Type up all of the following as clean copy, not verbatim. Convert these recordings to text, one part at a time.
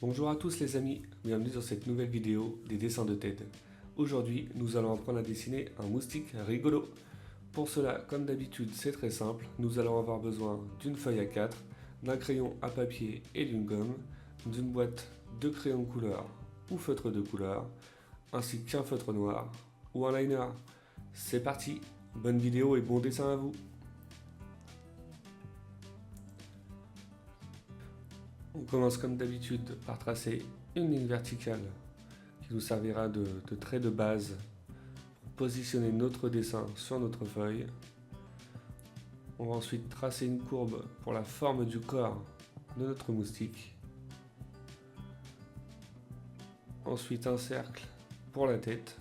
Bonjour à tous les amis, bienvenue dans cette nouvelle vidéo des dessins de Ted. Aujourd'hui, nous allons apprendre à dessiner un moustique rigolo. Pour cela, comme d'habitude, c'est très simple. Nous allons avoir besoin d'une feuille A4, d'un crayon à papier et d'une gomme, d'une boîte de crayons de couleur ou feutre de couleur, ainsi qu'un feutre noir ou un liner. C'est parti, bonne vidéo et bon dessin à vous. On commence comme d'habitude par tracer une ligne verticale qui nous servira de trait de base pour positionner notre dessin sur notre feuille. On va ensuite tracer une courbe pour la forme du corps de notre moustique. Ensuite un cercle pour la tête.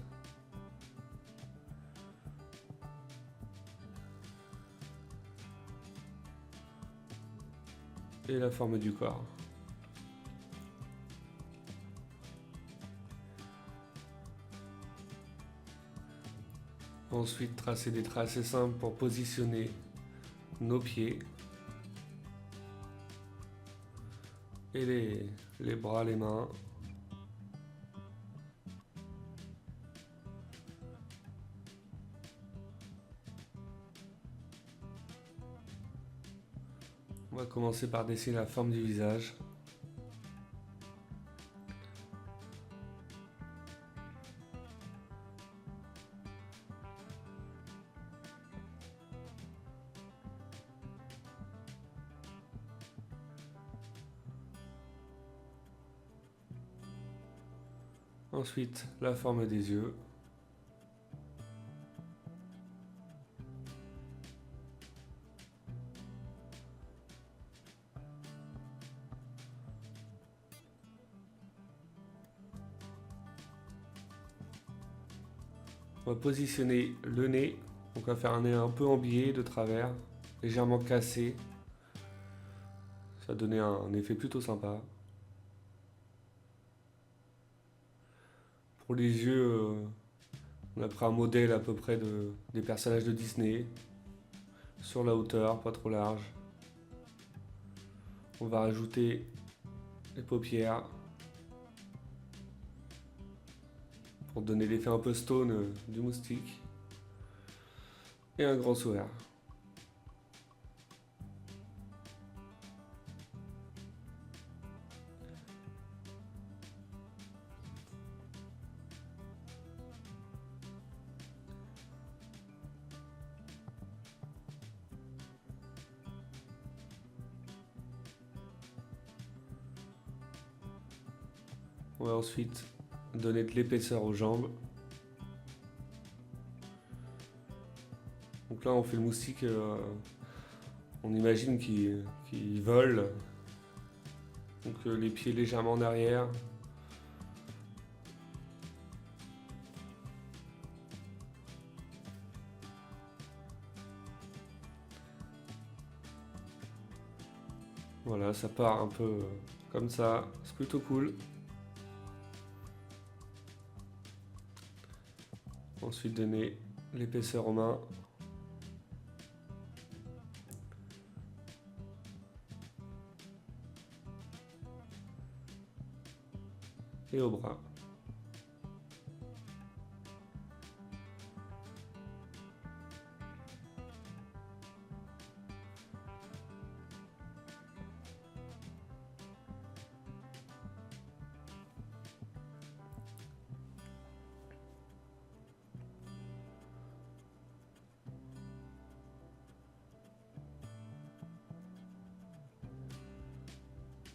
Et la forme du corps. Ensuite, tracer des traits assez simples pour positionner nos pieds et les bras, les mains. On va commencer par dessiner la forme du visage. Ensuite, la forme des yeux. On va positionner le nez. Donc on va faire un nez un peu en biais de travers, légèrement cassé. Ça va donner un effet plutôt sympa. Pour les yeux, on a pris un modèle à peu près des personnages de Disney. Sur la hauteur, pas trop large. On va rajouter les paupières pour donner l'effet un peu stone du moustique. Et un grand sourire. On va ensuite donner de l'épaisseur aux jambes. Donc là on fait le moustique, on imagine qu'il vole. Donc les pieds légèrement en arrière. Voilà, ça part un peu comme ça, c'est plutôt cool. Ensuite donner l'épaisseur aux mains. Et aux bras.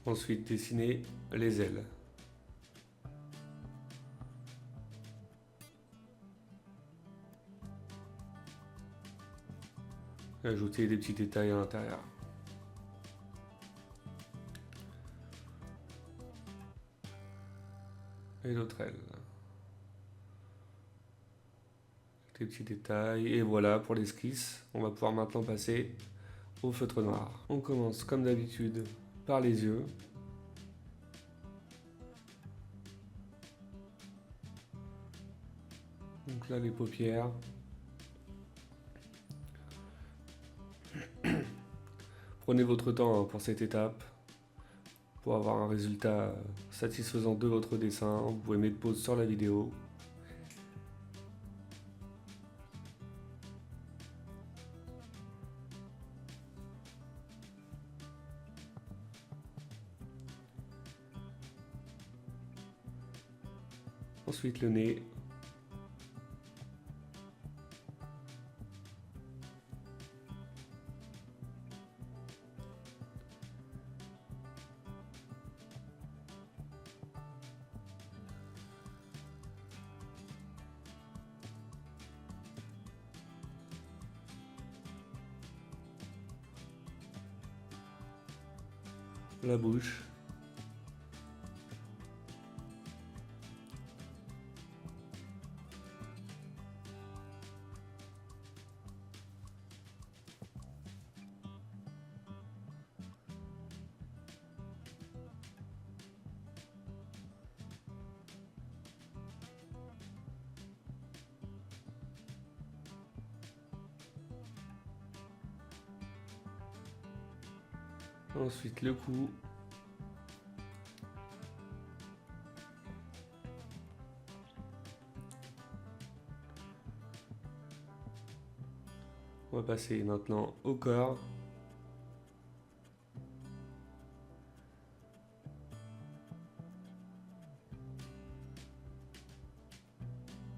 Ensuite dessiner les ailes. Ajouter des petits détails à l'intérieur. Et l'autre aile. Des petits détails. Et voilà pour l'esquisse. On va pouvoir maintenant passer au feutre noir. On commence comme d'habitude par les yeux. Donc là les paupières. Prenez votre temps pour cette étape. pour avoir un résultat satisfaisant de votre dessin. Vous pouvez mettre pause sur la vidéo. Ensuite le nez. La bouche. Ensuite le cou. On va passer maintenant au corps.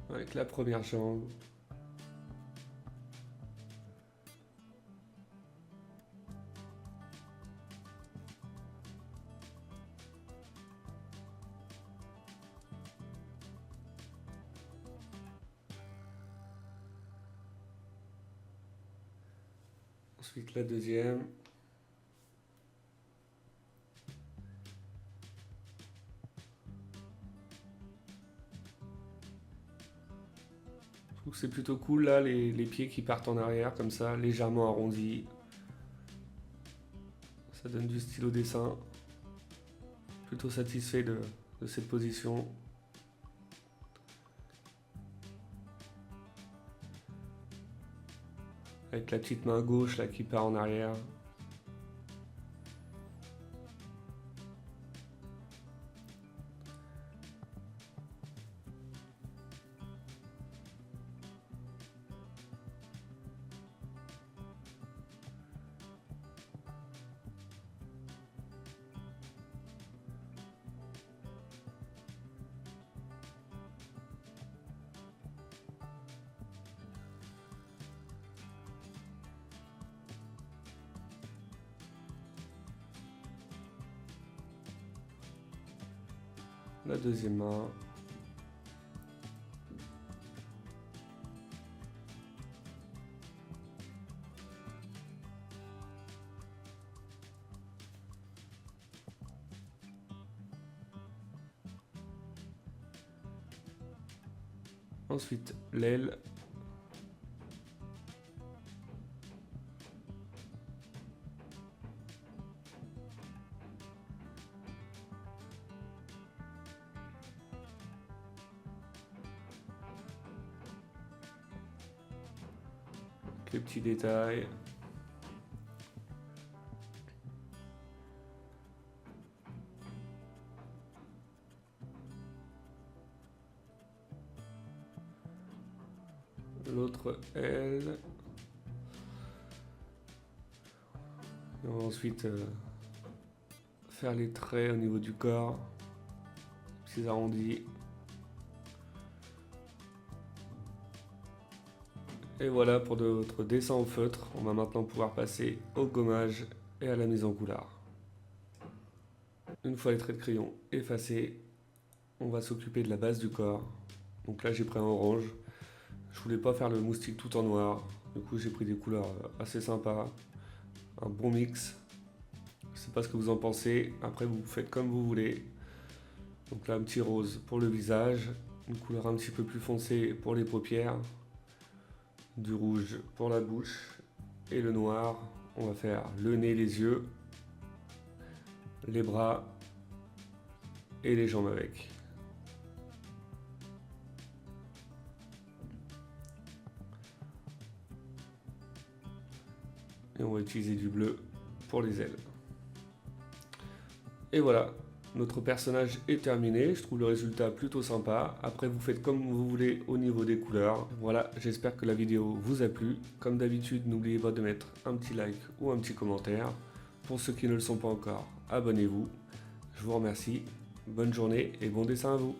Avec la première jambe. Ensuite la deuxième. Je trouve que c'est plutôt cool là, les pieds qui partent en arrière comme ça, légèrement arrondis. Ça donne du style au dessin. Plutôt satisfait de cette position. Avec la petite main gauche là qui part en arrière. La deuxième main. Ensuite l'aile. Les petits détails. L'autre aile. Et on va ensuite faire les traits au niveau du corps. Petits arrondis. Et voilà pour notre dessin au feutre. On va maintenant pouvoir passer au gommage et à la mise en couleur. Une fois les traits de crayon effacés, on va s'occuper de la base du corps. Donc là j'ai pris un orange. Je voulais pas faire le moustique tout en noir. Du coup j'ai pris des couleurs assez sympas. Un bon mix. Je sais pas ce que vous en pensez. Après vous faites comme vous voulez. Donc là un petit rose pour le visage. Une couleur un petit peu plus foncée pour les paupières. Du rouge pour la bouche et le noir, on va faire le nez, les yeux, les bras et les jambes avec. Et on va utiliser du bleu pour les ailes. Et voilà, notre personnage est terminé, je trouve le résultat plutôt sympa. Après vous faites comme vous voulez au niveau des couleurs. Voilà, j'espère que la vidéo vous a plu. Comme d'habitude, n'oubliez pas de mettre un petit like ou un petit commentaire. Pour ceux qui ne le sont pas encore, abonnez-vous. Je vous remercie, bonne journée et bon dessin à vous.